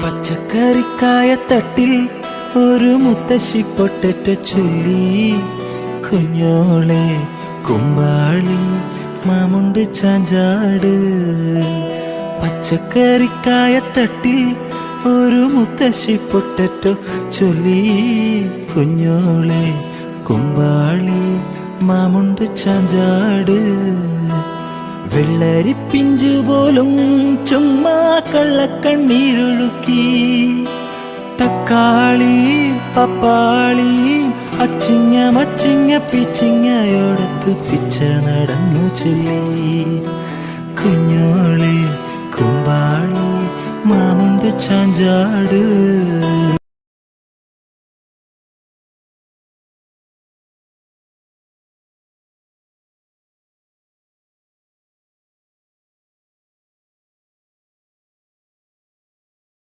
പച്ചക്കറിക്കായത്തട്ടിൽ ഒരു മുത്തശ്ശി പൊട്ടറ്റ ചൊല്ലി, കുഞ്ഞോളെ കുമ്പാളി മാമുണ്ട് ചാഞ്ചാട്. പച്ചക്കറിക്കായത്തട്ടിൽ ഒരു മുത്തശ്ശി പൊട്ടറ്റ ചൊല്ലി, കുഞ്ഞോളെ കുമ്പാളി മാമുണ്ട് ചാഞ്ചാട്. വെള്ളരിപ്പിഞ്ചു പോലും ചുമ്മാ കള്ളക്കണ്ണീരൊഴുക്കി, തക്കാളി പപ്പാളി അച്ചിങ്ങ മച്ചിങ്ങ പിച്ചിങ്ങയോടത്ത് പിച്ച നടന്നു ചൊല്ലി, കുഞ്ഞോളെ കുമ്പാളി മാമുണ്ട് ചാഞ്ചാട്.